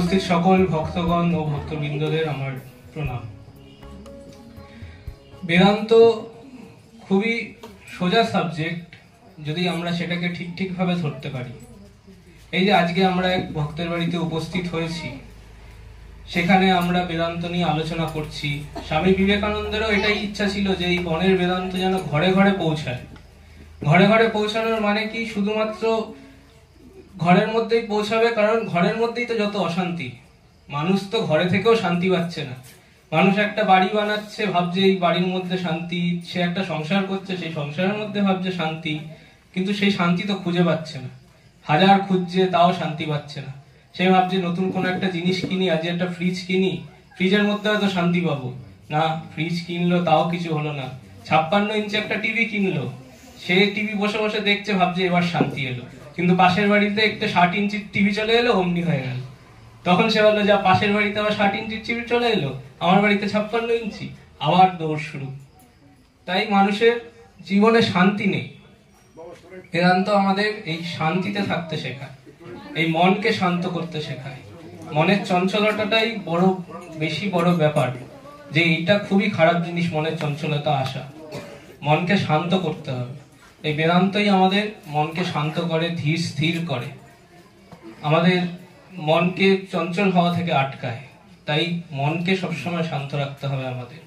উপস্থিত সকল ভক্তগণ ও ভক্তবৃন্দদের আমার প্রণাম। বেদান্ত খুবই সোজা সাবজেক্ট যদি আমরা সেটাকে ঠিকভাবে ধরতে পারি। এই যে আজকে আমরা এক ভক্তের বাড়িতে উপস্থিত হয়েছি, সেখানে আমরা বেদান্ত নিয়ে আলোচনা করছি। স্বামী বিবেকানন্দেরও এটাই ইচ্ছা ছিল যে এই বনের বেদান্ত যেন ঘরে ঘরে পৌঁছায়। ঘরে ঘরে পৌঁছানোর মানে কি? শুধুমাত্র ঘরের মধ্যেই পৌঁছাবে, কারণ ঘরের মধ্যেই তো যত অশান্তি। মানুষ তো ঘরে থেকেও শান্তি পাচ্ছে না। মানুষ একটা বাড়ি বানাচ্ছে, ভাবছে এই বাড়ির মধ্যে শান্তি। সে একটা সংসার করছে, সেই সংসারের মধ্যে ভাবছে শান্তি, কিন্তু সেই শান্তি তো খুঁজে পাচ্ছে না। হাজার খুঁজছে, তাও শান্তি পাচ্ছে না। সে ভাবছে নতুন কোন একটা জিনিস কিনি, আজ একটা ফ্রিজ কিনি, ফ্রিজের মধ্যে হয়তো শান্তি পাবো না। ফ্রিজ কিনলো, তাও কিছু হলো না। 56 ইঞ্চি একটা টিভি কিনলো, সে টিভি বসে বসে দেখছে, ভাবছে এবার শান্তি এলো। কিন্তু পাশের বাড়িতে একটা 60 ইঞ্চির টিভি চলে এলো, অমনি হয়ে গেল। তখন সে বললো, যা পাশের বাড়িতে আবার 60 ইঞ্চির টিভি চলে এলো, আমার বাড়িতে 56 ইঞ্চি, আবার দৌড় শুরু। তাই মানুষের জীবনে শান্তি নেই। বেদান্ত আমাদের এই শান্তিতে থাকতে শেখায়, এই মনকে শান্ত করতে শেখায়। মনের চঞ্চলতাটাই বেশি বড় ব্যাপার, যে এটা খুবই খারাপ জিনিস, মনের চঞ্চলতা আসা। মনকে শান্ত করতে হবে। এই বেদান্তই আমাদের মনকে শান্ত করে, ধীর স্থির করে, আমাদের মনকে চঞ্চল হওয়া থেকে আটকায়। তাই মনকে সবসময় শান্ত রাখতে হবে আমাদের।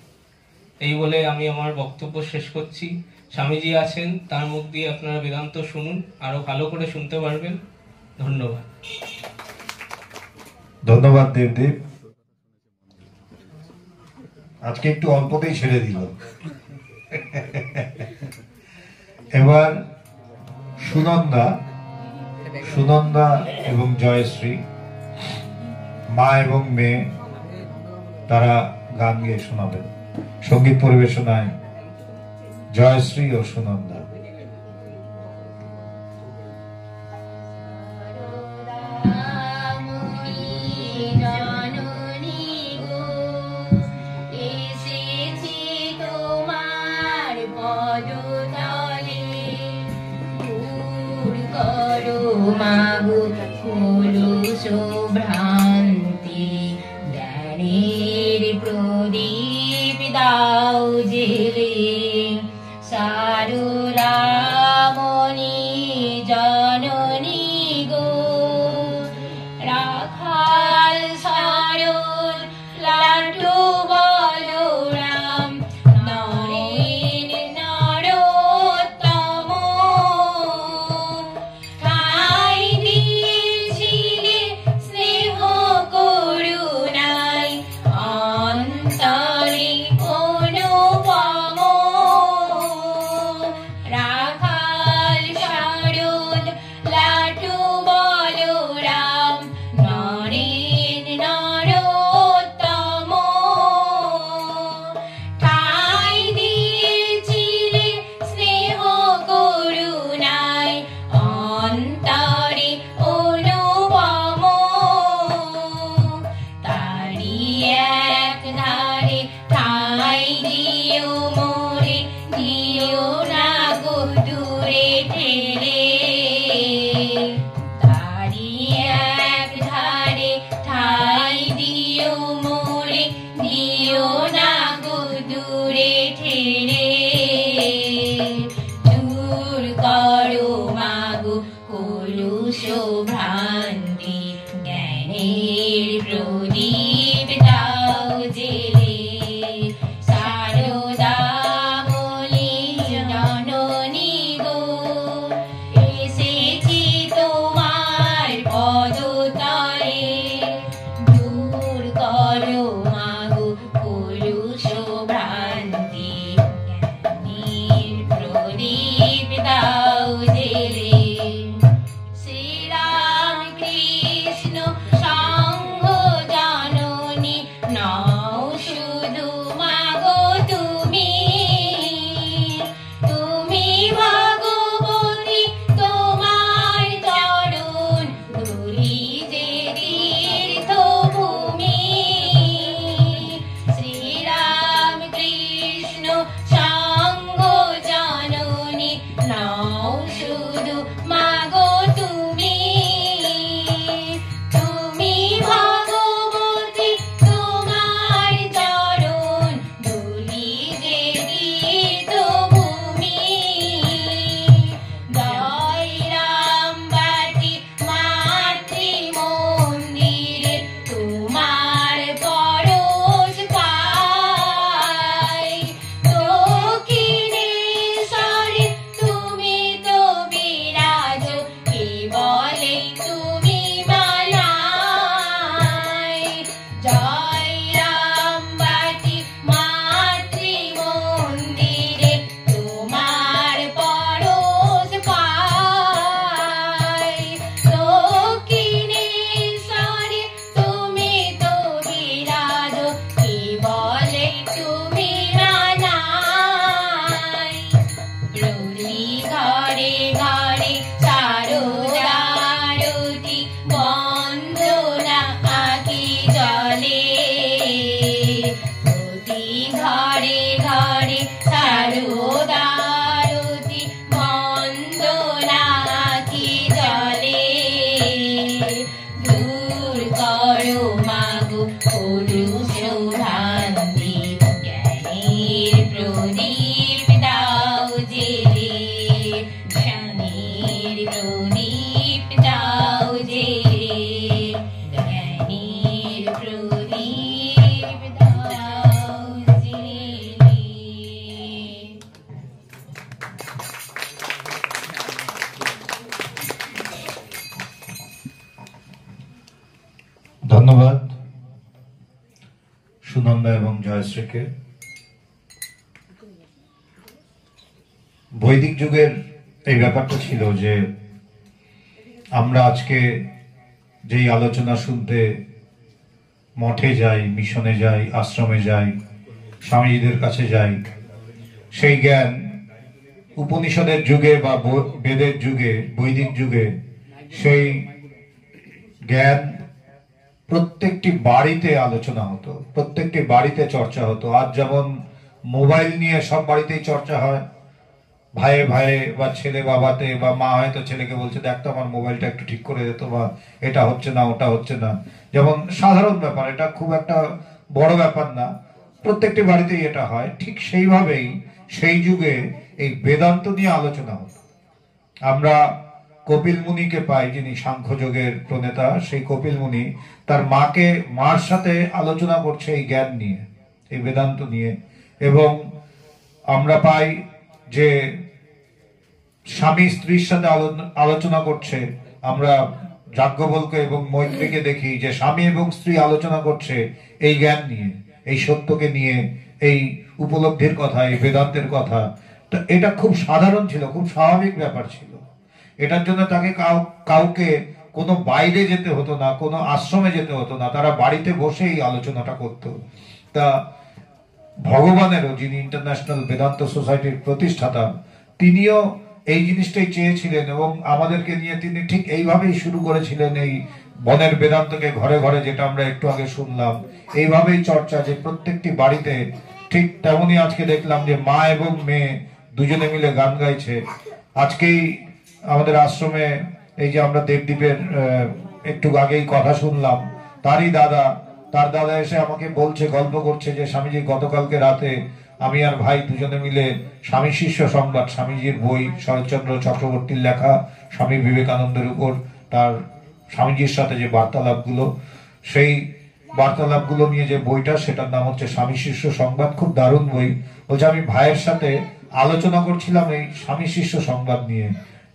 এই বলে আমি আমার বক্তব্য শেষ করছি। স্বামীজি আছেন, তার মুখ দিয়ে আপনারা বেদান্ত শুনুন, আরো ভালো করে শুনতে পারবেন। ধন্যবাদ। ধন্যবাদ দেবদেব। আজকে একটু অল্পতেই ছেড়ে দিল। এবার সুনন্দা এবং জয়শ্রী, মা এবং মেয়ে, তারা গান গেয়ে শোনাবেন। সঙ্গীত পরিবেশনায় জয়শ্রী ও সুনন্দা। মাগো হলো শুভ্রান্তি, জ্ঞানের প্রদীপ দাও জেলে। সারুরামণি জননী গো, রাখাল সরল লাটু বলরাম, নরেন নরোত্তম, ঠাই দিয়েছিলে স্নেহ করুণায়, অন্তরে অনুপম। ঘরে ঘরে শারদারতি বন্দনাকি জলে দূর করো মাগো পুরুষ ভ্রান্তি জ্ঞানের প্রদীপ দাও জেলে জ্ঞানের প্রদীপ দাও জেলে জ্ঞানের প্রদীপ দাও জেলে। ধন্যবাদ সুনন্দা এবং জয়শ্রীকে। বৈদিক যুগের এই ব্যাপারটা ছিল যে আমরা আজকে যেই আলোচনা শুনতে মঠে যাই, মিশনে যাই, আশ্রমে যাই, স্বামীজিদের কাছে যাই, সেই জ্ঞান উপনিষদের যুগে বা বেদের যুগে, বৈদিক যুগে সেই জ্ঞান প্রত্যেকটি বাড়িতে আলোচনা হতো, প্রত্যেকটি বাড়িতে চর্চা হতো। আজ যেমন মোবাইল নিয়ে সব বাড়িতেই চর্চা হয়, ভাইয়ে ভাইয়ে বা ছেলে বাবাতে, বা মা হয়তো ছেলেকে বলছে দেখ তো আমার মোবাইলটা একটু ঠিক করে দিত, বা এটা হচ্ছে না ওটা হচ্ছে না, যেমন সাধারণ ব্যাপার, এটা খুব একটা বড় ব্যাপার না, প্রত্যেকটি বাড়িতেই এটা হয়। ঠিক সেইভাবেই সেই যুগে এই বেদান্ত নিয়ে আলোচনা হতো। আমরা কপিল মুনিকে পাই, যিনি সাংখ্যযোগের প্রণেতা। সেই কপিল মুনি তার মার সাথে আলোচনা করছে এই জ্ঞান নিয়ে, এই বেদান্ত নিয়ে। এবং আমরা পাই যে স্বামী স্ত্রীর সাথে আলোচনা করছে। আমরা যাজ্ঞবল্ক্য এবং মৈত্রীকে দেখি যে স্বামী এবং স্ত্রী আলোচনা করছে এই জ্ঞান নিয়ে, এই সত্যকে নিয়ে, এই উপলব্ধির কথা, এই বেদান্তের কথা। তো এটা খুব সাধারণ ছিল, খুব স্বাভাবিক ব্যাপার ছিল। এটার জন্য তাকে কাউকে কোনো বাইরে যেতে হতো না, কোনো আশ্রমে যেতে হতো না, তারা বাড়িতে বসেই আলোচনাটা করত। তা ভগবানেরও, যিনি ইন্টারন্যাশনাল বেদান্ত সোসাইটির প্রতিষ্ঠাতা, তিনিও এই জিনিসটাই চেয়েছিলেন এবং আমাদেরকে নিয়ে তিনি ঠিক এইভাবেই শুরু করেছিলেন এই বনের বেদান্তকে ঘরে ঘরে, যেটা আমরা একটু আগে শুনলাম। এইভাবেই চর্চা, যে প্রত্যেকটি বাড়িতে। ঠিক তেমনই আজকে দেখলাম যে মা এবং মেয়ে দুজনে মিলে গান গাইছে। আজকেই আমাদের আশ্রমে এই যে আমরা দেবদ্বীপের একটু আগেই কথা শুনলাম, তার দাদা এসে আমাকে বলছে, গল্প করছে যে স্বামীজি গতকালকে রাতে আমি আর ভাই দুজনে মিলে স্বামী শিষ্য সংবাদ, স্বামীজির বই, শরৎচন্দ্র চক্রবর্তীর লেখা স্বামী বিবেকানন্দের উপর তার স্বামীজির সাথে যে বার্তালাপগুলো, সেই বার্তালাপগুলো নিয়ে যে বইটা, সেটার নাম হচ্ছে স্বামী শিষ্য সংবাদ। খুব দারুণ বই। বলছে আমি ভাইয়ের সাথে আলোচনা করছিলাম এই স্বামী শিষ্য সংবাদ নিয়ে,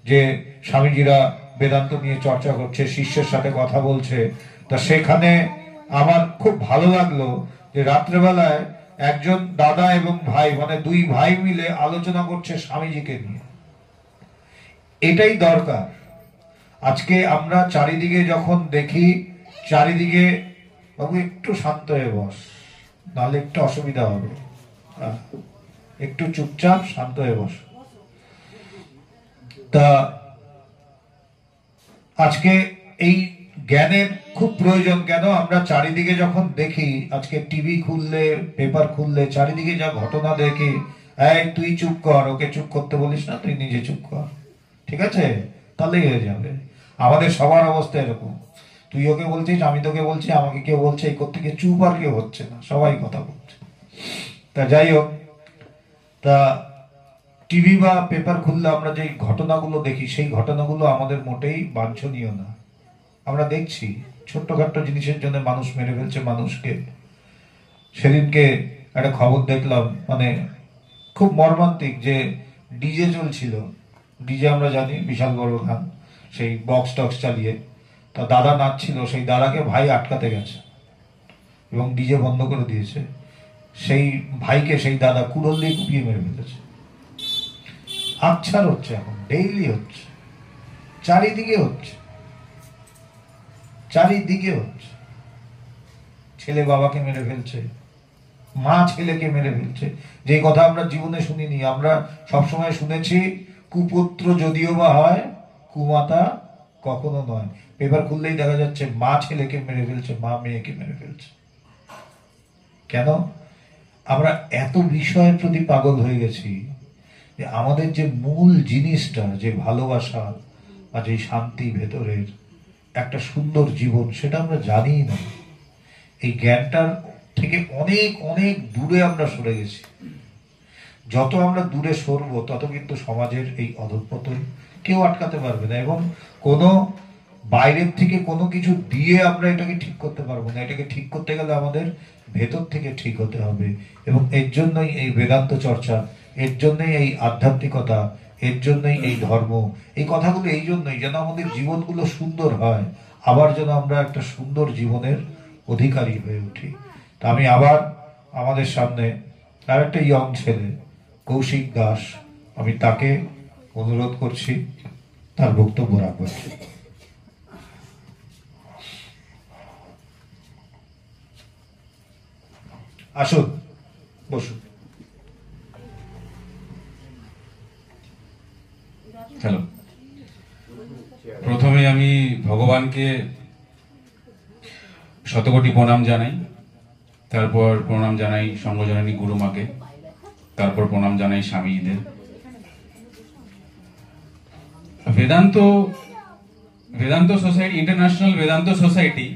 যে স্বামীজিরা বেদান্ত নিয়ে চর্চা করছে, শিষ্যের সাথে কথা বলছে। তা সেখানে আমার খুব ভালো লাগলো যে রাত্রেবেলায় একজন দাদা এবং ভাই, মানে দুই ভাই মিলে আলোচনা করছে স্বামীজিকে নিয়ে। এটাই দরকার। আজকে আমরা চারিদিকে যখন দেখি, চারিদিকে বাবু একটু শান্ত হয়ে বস, নাহলে একটু অসুবিধা হবে, একটু চুপচাপ শান্ত হয়ে বস। তা আজকে এই জ্ঞানের খুব প্রয়োজন। কেন? আমরা চারিদিকে যখন দেখি, আজকে টিভি খুললে, পেপার খুললে, চারিদিকে যা ঘটনা দেখি, এই তুই চুপ কর, ওকে চুপ করতে বলিস না, তুই নিজে চুপ কর, ঠিক আছে, তাহলেই হয়ে যাবে। আমাদের সবার অবস্থা এরকম, তুই ওকে বলছিস, আমি তোকে বলছি, আমাকে কেউ বলছে, এই করতে গিয়ে চুপ আর কেউ হচ্ছে না, সবাই কথা বলছে। তা যাই হোক, তা টিভি বা পেপার খুললে আমরা যে ঘটনাগুলো দেখি, সেই ঘটনাগুলো আমাদের মোটেই বাঞ্ছনীয় না। আমরা দেখছি ছোট্টখাট্ট জিনিসের জন্য মানুষ মেরে ফেলছে মানুষকে। সেদিনকে একটা খবর দেখলাম, মানে খুব মর্মান্তিক, যে ডিজে চলছিল। ডিজে আমরা জানি বিশাল বড় গান, সেই বক্স টক্স চালিয়ে। তা দাদা নাচছিল, সেই দাদাকে ভাই আটকাতে গেছে এবং ডিজে বন্ধ করে দিয়েছে। সেই ভাইকে সেই দাদা কুড়োল দিয়ে কুপিয়ে মেরে ফেলেছে। আচ্ছার হচ্ছে, এখন ডেইলি হচ্ছে, চারিদিকে হচ্ছে, চারিদিকে হচ্ছে। ছেলে বাবাকে মেরে ফেলছে, মা ছেলেকে মেরে ফেলছে। যে কথা আমরা জীবনে শুনিনি, আমরা সবসময় শুনেছি কুপুত্র যদিও বা হয়, কুমাতা কখনো নয়। পেপার খুললেই দেখা যাচ্ছে মা ছেলেকে মেরে ফেলছে, মা মেয়েকে মেরে ফেলছে। কেন? আমরা এত বিষয়ের প্রতি পাগল হয়ে গেছি যে আমাদের যে মূল জিনিসটা, যে ভালোবাসা বা যে শান্তি ভেতরের একটা সুন্দর জীবন, সেটা আমরা জানিই না। এই জ্ঞানটার থেকে অনেক অনেক দূরে আমরা সরে গেছি। যত আমরা দূরে সরবো তত কিন্তু সমাজের এই অধঃপতন কেউ আটকাতে পারবে না, এবং কোনো বাইরের থেকে কোনো কিছু দিয়ে আমরা এটাকে ঠিক করতে পারবো না। এটাকে ঠিক করতে গেলে আমাদের ভেতর থেকে ঠিক হতে হবে, এবং এর জন্যই এই বেদান্ত চর্চা, এর জন্যই এই আধ্যাত্মিকতা, এর জন্যই এই ধর্ম। এই কথাগুলো এই জন্যই যেন আমাদের জীবনগুলো সুন্দর হয়, আবার যেন আমরা একটা সুন্দর জীবনের অধিকারী হয়ে উঠি। তা আমি আবার আমাদের সামনে আর একটা ইয়ং ছেলে কৌশিক দাস, আমি তাকে অনুরোধ করছি তার বক্তব্য রাখবার। আসুন, বসুন। হ্যালো, প্রথমে আমি ভগবানকে শতকোটি প্রণাম জানাই, তারপর প্রণাম জানাই সঙ্গজননী গুরুমাকে, তারপর প্রণাম জানাই স্বামীদের। Vedanta society, international Vedanta society,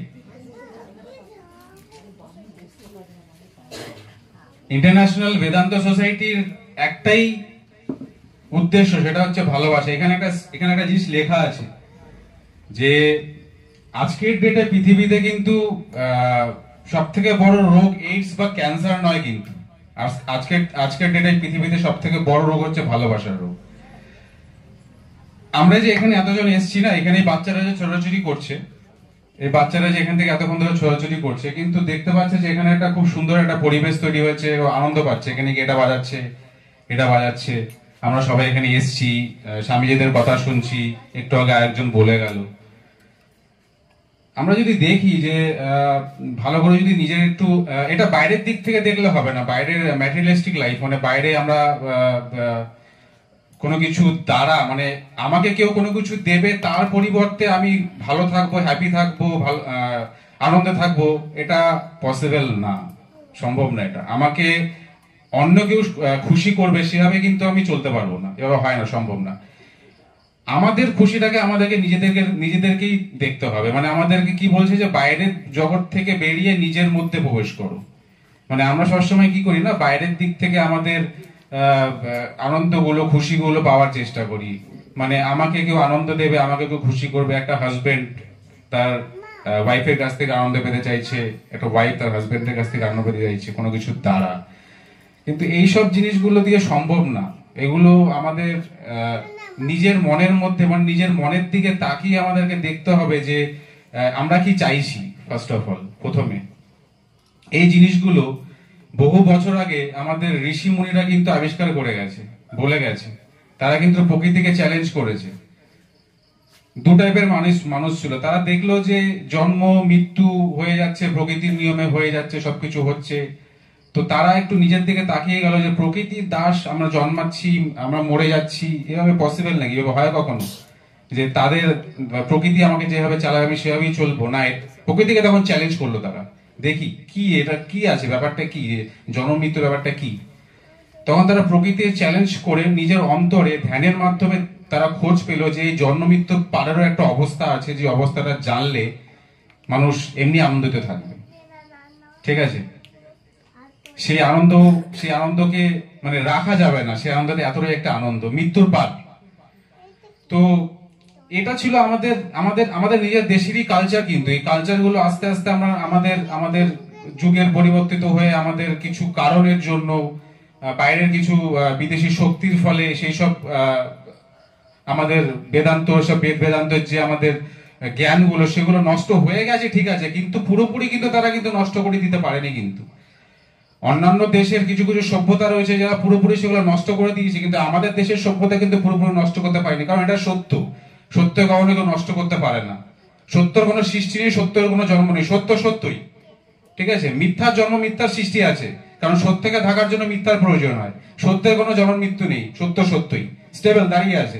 international Vedanta সোসাইটির একটাই উদ্দেশ্য, সেটা হচ্ছে ভালোবাসা। এখানে একটা জিনিস লেখা আছে যে আজকের ডেটে পৃথিবীতে কিন্তু সব থেকে বড় রোগ এইডস বা ক্যান্সার নয়, কিন্তু আজকের ডেটে পৃথিবীতে সব থেকে বড় রোগ হচ্ছে ভালোবাসার রোগ। আমরা যে এখানে এতজন এসছি না, এখানে বাচ্চারা যে ছোটাছুটি করছে, এই বাচ্চারা যে এখান থেকে এতক্ষণ ধরে ছোটাছুটি করছে, কিন্তু দেখতে পাচ্ছে যে এখানে একটা খুব সুন্দর একটা পরিবেশ তৈরি হয়েছে, আনন্দ পাচ্ছে। এখানে এটা বাজাচ্ছে, আমরা সবাই এখানে এসছি, স্বামীজিদের কথা শুনছি। একটু আগে একজন বলে গেল, আমরা যদি দেখি যে ভালো করে যদি নিজের একটু, এটা বাইরের দিক থেকে দেখলে হবে না, বাইরের ম্যাটেরিয়ালিস্টিক লাইফ, মানে বাইরে আমরা কোনো কিছু দ্বারা, মানে আমাকে কেউ কোনো কিছু দেবে তার পরিবর্তে আমি ভালো থাকবো, হ্যাপি থাকবো, ভালো আনন্দে থাকবো, এটা পসিবল না, সম্ভব না। এটা আমাকে অন্য কেউ খুশি করবে সেভাবে কিন্তু আমি চলতে পারবো না, এভাবে হয় না, সম্ভব না। আমাদের খুশিটাকে আমাদেরকে নিজেদেরকেই দেখতে হবে। মানে আমাদেরকে কি বলছে যে বাইরের জগৎ থেকে বেরিয়ে নিজের মধ্যে প্রবেশ করো। মানে আমরা সবসময় কি করি না, বাইরের দিক থেকে আমাদের আনন্দগুলো, খুশিগুলো পাওয়ার চেষ্টা করি। মানে আমাকে কেউ আনন্দ দেবে, আমাকে কেউ খুশি করবে। একটা হাজবেন্ড তার ওয়াইফের কাছ থেকে আনন্দ পেতে চাইছে, একটা ওয়াইফ তার হাজবেন্ডের কাছ থেকে আনন্দ পেতে চাইছে কোনো কিছুর দ্বারা, কিন্তু এইসব জিনিসগুলো দিয়ে সম্ভব না। এগুলো আমাদের নিজের মনের মধ্যে, মানে নিজের মনের দিকে তাকিয়ে আমাদেরকে দেখতে হবে যে আমরা কি চাইছি। ফার্স্ট অফ অল, প্রথমে এই জিনিসগুলো বহু বছর আগে আমাদের ঋষি মুনিরা কিন্তু আবিষ্কার করে গেছে, বলে গেছে। তারা কিন্তু প্রকৃতিকে চ্যালেঞ্জ করেছে। দু টাইপের মানুষ ছিল। তারা দেখলো যে জন্ম মৃত্যু হয়ে যাচ্ছে, প্রকৃতির নিয়মে হয়ে যাচ্ছে, সবকিছু হচ্ছে। তো তারা একটু নিজের দিকে তাকিয়ে গেল যে প্রকৃতির দাস আমরা, জন্মাচ্ছি, আমরা মরে যাচ্ছি, এভাবে পসিবল নাকি? এভাবে হয় কখনো যে তাদের প্রকৃতি আমাকে যেভাবে চালাবে আমি সেভাবেই চলবো? না, প্রকৃতিকে তখন চ্যালেঞ্জ করলো তারা, দেখি কি এটা কি আছে, ব্যাপারটা কি, জন্ম মৃত্যু ব্যাপারটা কি। তখন তারা প্রকৃতির চ্যালেঞ্জ করে নিজের অন্তরে ধ্যানের মাধ্যমে তারা খোঁজ পেল যে এই জন্ম মৃত্যু পারেরও একটা অবস্থা আছে, যে অবস্থাটা জানলে মানুষ এমনি আনন্দিত থাকবে। ঠিক আছে, সেই আনন্দকে মানে রাখা যাবে না, সেই আনন্দটা এতটাই একটা আনন্দ, মৃত্যুর পার। তো এটা ছিল আমাদের নিজের দেশেরই কালচার। কিন্তু এই কালচার গুলো আস্তে আস্তে আমরা আমাদের যুগের পরিবর্তিত হয়ে আমাদের কিছু কারণের জন্য, বাইরের কিছু বিদেশি শক্তির ফলে সেই সব আমাদের বেদান্তের যে আমাদের জ্ঞানগুলো, সেগুলো নষ্ট হয়ে গেছে। ঠিক আছে, কিন্তু পুরোপুরি কিন্তু তারা কিন্তু নষ্ট করে দিতে পারেনি। কিন্তু অন্যান্য দেশের কিছু কিছু সভ্যতা রয়েছে যারা পুরোপুরি সেগুলো নষ্ট করে দিয়েছে, কিন্তু আমাদের দেশের সভ্যতা কিন্তু পুরোপুরি নষ্ট করতে পারেনি। কারণ এটা সত্য কখনো কেউ নষ্ট করতে পারে না। সত্যের কোনো সৃষ্টি নেই, সত্যের কোনো জন্ম নেই, সত্য সত্যই। ঠিক আছে, মিথ্যার জন্ম, মিথ্যার সৃষ্টি আছে, কারণ সত্যকে থাকার জন্য মিথ্যার প্রয়োজন হয়। সত্যের কোনো জন্ম মৃত্যু নেই, সত্য সত্যই স্টেবল দাঁড়িয়ে আছে।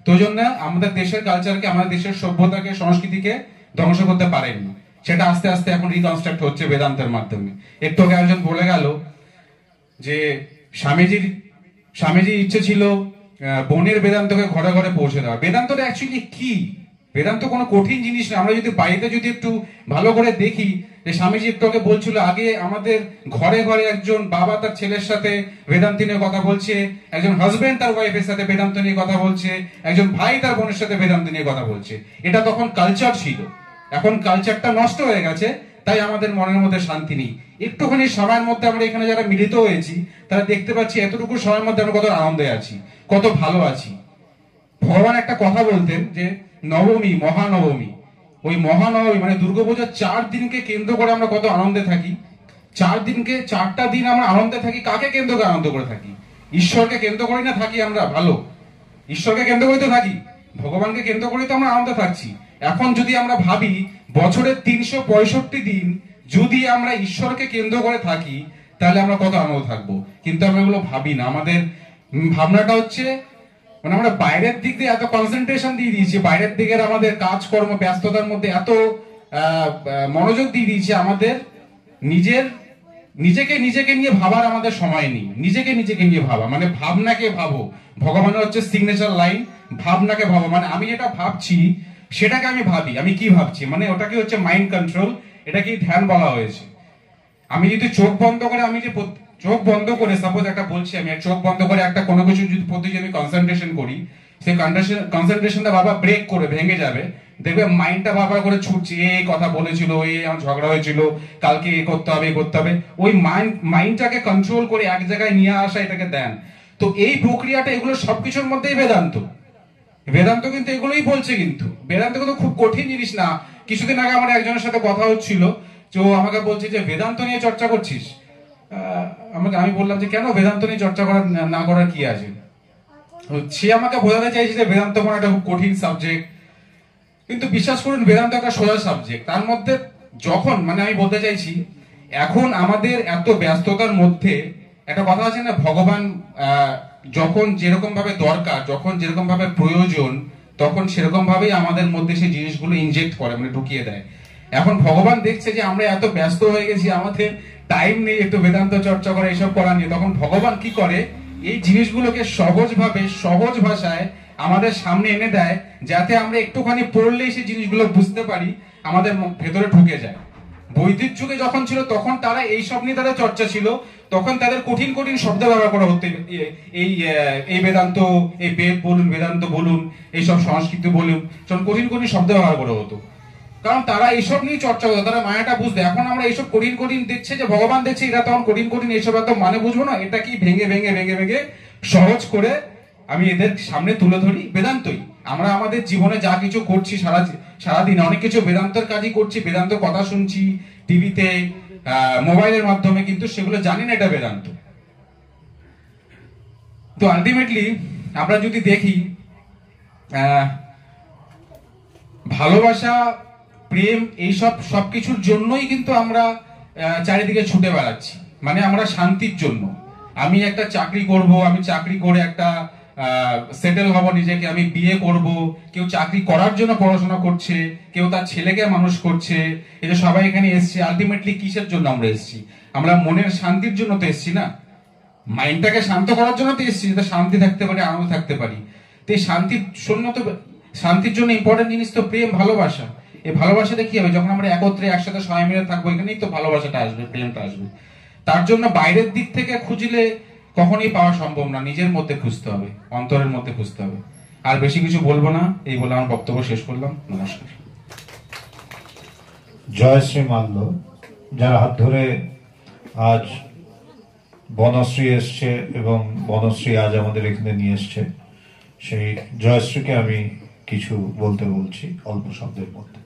তো জন্য আমাদের দেশের কালচারকে, আমাদের দেশের সভ্যতাকে, সংস্কৃতিকে ধ্বংস করতে পারেনি। সেটা আস্তে আস্তে এখন রিকনস্ট্রাক্ট হচ্ছে বেদান্তের মাধ্যমে। একটু আগে একজন বলে গেল যে স্বামীজির ইচ্ছে ছিল বোনের বেদান্তকে ঘরে ঘরে পৌঁছে দেওয়া। বেদান্তটা অ্যাকচুয়ালি কি? বেদান্ত কোনো কঠিন জিনিস না। আমরা যদি বাড়িতে যদি একটু ভালো করে দেখি, যে স্বামীজি একটু আগে বলছিল, আগে আমাদের ঘরে ঘরে একজন বাবা তার ছেলের সাথে বেদান্ত নিয়ে কথা বলছে, একজন হাজবেন্ড তার ওয়াইফের সাথে বেদান্ত নিয়ে কথা বলছে, একজন ভাই তার বোনের সাথে বেদান্ত নিয়ে কথা বলছে। এটা তখন কালচার ছিল। এখন কালচারটা নষ্ট হয়ে গেছে, তাই আমাদের মনের মধ্যে শান্তি নেই। একটুখানি সময়ের মধ্যে আমরা এখানে যারা মিলিত হয়েছি তারা দেখতে পাচ্ছি এতটুকু সময়ের মধ্যে আমরা কত আনন্দে আছি, কত ভালো আছি। ভগবান একটা কথা বলতেন যে নবমী, মহানবমী, ওই মহানবমী মানে দুর্গাপূজার 4 দিনকে কেন্দ্র করে আমরা কত আনন্দে থাকি। 4টা দিন আমরা আনন্দে থাকি। কাকে কেন্দ্র করে আনন্দ করে থাকি? ঈশ্বরকে কেন্দ্র করেই না থাকি আমরা। ভালো, ঈশ্বরকে কেন্দ্র করে তো থাকি, ভগবানকে কেন্দ্র করেই তো আমরা আনন্দে থাকছি। এখন যদি আমরা ভাবি বছরের 365 দিন যদি আমরা ঈশ্বরকে কেন্দ্র করে থাকি, তাহলে আমরা কত আনন্দ থাকবো। কিন্তু আমরা এগুলো ভাবি না। আমাদের ভাবনাটা হচ্ছে মানে আমরা বাইরের দিক দিয়ে এত কনসেন্ট্রেশন দিয়ে দিয়েছি, বাইরের দিকের আমাদের কাজকর্ম ব্যস্ততার মধ্যে এত মনোযোগ দিয়ে দিয়েছি, আমাদের নিজেকে নিয়ে ভাবার আমাদের সময় নেই। নিজেকে নিয়ে ভাবা মানে ভাবনাকে ভাবো। ভগবানের হচ্ছে সিগনেচার লাইন, ভাবনাকে ভাবো মানে আমি যেটা ভাবছি সেটাকে আমি ভাবি, আমি কি ভাবছি, মানে ওটাকে হচ্ছে মাইন্ড কন্ট্রোল, এটাকে ধ্যান বলা হয়েছে। আমি যদি চোখ বন্ধ করে সাপোজ একটা বলছি, আমি চোখ বন্ধ করে একটা কোনো কিছু যদি প্রতি আমি কনসেন্ট্রেশন করি, সেই কনসেন্ট্রেশনটা বাবা ব্রেক করে ভেঙে যাবে। দেখবে মাইন্ডটা বাবা করে ছুটছে, এই কথা বলেছিল, এই আমার ঝগড়া হয়েছিল, কালকে এ করতে হবে। ওই মাইন্ডটাকে কন্ট্রোল করে এক জায়গায় নিয়ে আসা, এটাকে দেন। তো এই প্রক্রিয়াটা, এগুলো সবকিছুর মধ্যেই বেদান্ত কিন্তু এগুলোই বলছে। কিন্তু বেদান্ত কিন্তু খুব কঠিন জিনিস না। কিছুদিন আগে আমার একজনের সাথে কথা হচ্ছিল, যে ও আমাকে বলছে যে বেদান্ত নিয়ে চর্চা করছিস। আমি বললাম যে কেন, বেদান্ত নিয়ে চর্চা না করার কি আছে? সে আমাকে বোঝাতে চাইছে যে বেদান্ত কোনো একটা খুব কঠিন সাবজেক্ট। কিন্তু বিশ্বাস করুন, বেদান্ত একটা সোজা সাবজেক্ট। তার মধ্যে যখন মানে আমি বলতে চাইছি, এখন আমাদের এত ব্যস্ততার মধ্যে একটা কথা আছে না, ভগবান যখন যেরকম ভাবে দরকার, যখন যেরকম ভাবে প্রয়োজন, তখন সেরকম ভাবেই আমাদের মধ্যে সেই জিনিসগুলো ইনজেক্ট করে, মানে ঢুকিয়ে দেয়। এখন ভগবান দেখছে যে আমরা এত ব্যস্ত হয়ে গেছি, আমাদের টাইম নেই একটু বেদান্ত চর্চা করে এইসব করা নিয়ে। তখন ভগবান কি করে, এই জিনিসগুলোকে সহজ ভাষায় আমাদের সামনে এনে দেয়, যাতে আমরা একটুখানি পড়লেই সেই জিনিসগুলো বুঝতে পারি, আমাদের ভেতরে ঢুকে যায়। বৈদিক যুগে যখন ছিল তখন তারা এইসব নিয়ে তাদের চর্চা ছিল, তখন তাদের কঠিন শব্দ ব্যবহার করা হতো। এই বেদান্ত, এই বেদ বলুন, বেদান্ত বলুন, এইসব সংস্কৃত বলুন, কঠিন শব্দ ব্যবহার করা হতো, কারণ তারা এইসব নিয়ে চর্চা করতো, তারা মায়াটা বুঝতো। এখন আমরা এইসব কঠিন দেখছে, যে ভগবান দেখছে এরা তখন কঠিন এইসব এত মানে বুঝবো না, এটা কি ভেঙে সহজ করে আমি এদের সামনে তুলে ধরি বেদান্তই। আমরা আমাদের জীবনে যা কিছু করছি সারাদিন অনেক কিছু বেদান্তের কাজই করছি, বেদান্ত কথা শুনছি টিভিতে, মোবাইলের মাধ্যমে, কিন্তু সেগুলো জানি না এটা বেদান্ত। তো আলটিমেটলি আমরা যদি দেখি, ভালোবাসা, প্রেম, এইসব সবকিছুর জন্যই কিন্তু আমরা চারিদিকে ছুটে বেড়াচ্ছি, মানে আমরা শান্তির জন্য। আমি একটা চাকরি করব, আমি চাকরি করে একটা সেটেল হব নিজেকে, আমি বিয়ে করব, কেউ চাকরি করার জন্য পড়াশোনা করছে, কেউ তার ছেলেকে মানুষ করছে। এই যে সবাই এখানে এসছি, আলটিমেটলি কিসের জন্য আমরা এসছি? আমরা মনের শান্তির জন্য তো এসছি না, মাইন্ডটাকে শান্ত করার জন্য তো এসছি, যাতে শান্তি থাকতে পারি, আনন্দ থাকতে পারি। তো এই শান্তির জন্য ইম্পর্টেন্ট জিনিস তো প্রেম, ভালোবাসা। এই ভালোবাসাটা কি হবে? যখন আমরা একসাথে সবাই মিলে থাকবো, এখানেই তো ভালোবাসাটা আসবে, প্রেমটা আসবে। তার জন্য বাইরের দিক থেকে খুঁজলে কখনোই পাওয়া সম্ভব না, নিজের মধ্যে খুঁজতে হবে, অন্তরের মধ্যে খুঁজতে হবে। আর বেশি কিছু বলবো না, এই বলে আমার বক্তব্য শেষ করলাম। নমস্কার। জয়শ্রী মাল্য, যার হাত ধরে আজ বনশ্রী এসছে এবং বনশ্রী আজ আমাদের এখানে নিয়ে এসছে, সেই জয়শ্রীকে আমি কিছু বলতে বলছি অল্প শব্দের মধ্যে।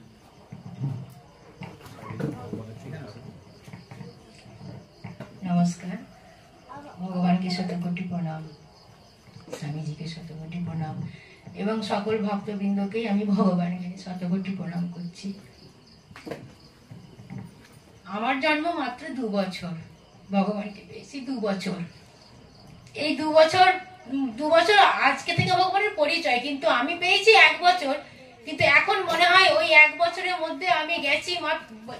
নমস্কার। ভগবানকে শতকোটি প্রণাম, স্বামীজিকে শতকোটি প্রণাম, এবং সকল ভক্তবৃন্দকেই আমি ভগবানকে শতকোটি প্রণাম করছি। আমার জন্ম মাত্র 2 বছর, ভগবানকে পেয়েছি 2 বছর। এই 2 বছর আজকে থেকে ভগবানের পরিচয়, কিন্তু আমি পেয়েছি 1 বছর। কিন্তু এখন মনে হয় ওই 1 বছরের মধ্যে আমি গেছি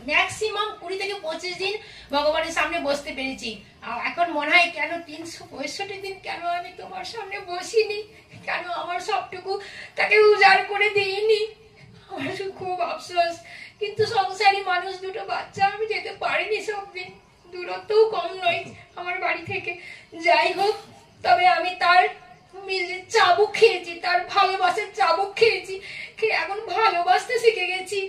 ম্যাক্সিমাম 20 থেকে 25 দিন ভগবানের সামনে বসতে পেরেছি। আর এখন মনে হয় কেন 365 দিন কেন আমি তোমার সামনে বসিনি, কেন আমার সবটুকু তাকে উজাড় করে দিইনি। আমার খুব আফসোস। কিন্তু সংসারী মানুষ, 2টো বাচ্চা, আমি যেতে পারিনি সব দিন, দূরত্বও কম নয় আমার বাড়ি থেকে। যাই হোক, তবে আমি তার চাবুক খেয়েছি, তার ভালোবাসার চাবুক খেয়েছি, এখন ভালোবাসতে শিখে গেছি।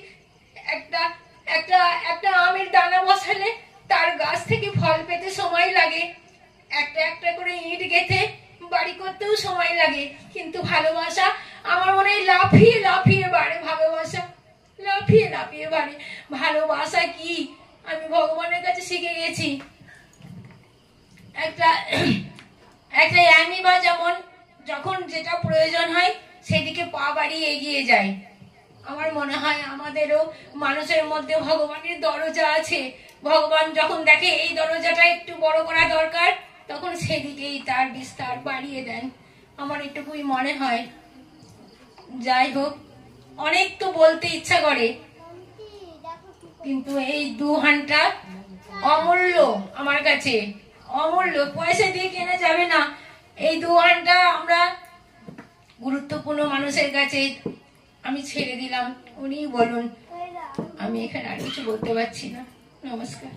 একটা আমের দানা বসালে তার গাছ থেকে ফল পেতে সময় লাগে, একটা করে ইট গেঁথে বাড়ি করতেও সময় লাগে। কিন্তু ভালোবাসা আমার মনে হয় লাফিয়ে লাফিয়ে বাড়ে, ভালোবাসা লাফিয়ে লাফিয়ে বাড়ে। ভালোবাসা কি আমি ভগবানের কাছে শিখে গেছি। একটা অ্যামিবা যেমন যখন যেটা প্রয়োজন হয় সেদিকে পা বাড়িয়ে এগিয়ে যায়, আমার মনে হয় আমাদেরও মানুষের মধ্যে ভগবানের দরজা আছে। ভগবান যখন দেখে এই দরজাটা একটু বড় করা দরকার, তখন সেদিকেই তার বিস্তার বাড়িয়ে দেন, আমার এটুকুই মনে হয়। যাই হোক, অনেক তো বলতে ইচ্ছা করে, কিন্তু এই 2 ঘন্টা অমূল্য আমার কাছে, অমূল্য, পয়সা দিয়ে কেনা যাবে না। এই 2 ঘন্টা আমরা গুরুত্বপূর্ণ মানুষের কাছে আমি ছেড়ে দিলাম, উনিই বলুন। আমি এখানে আর কিছু বলতে পারছি না। নমস্কার।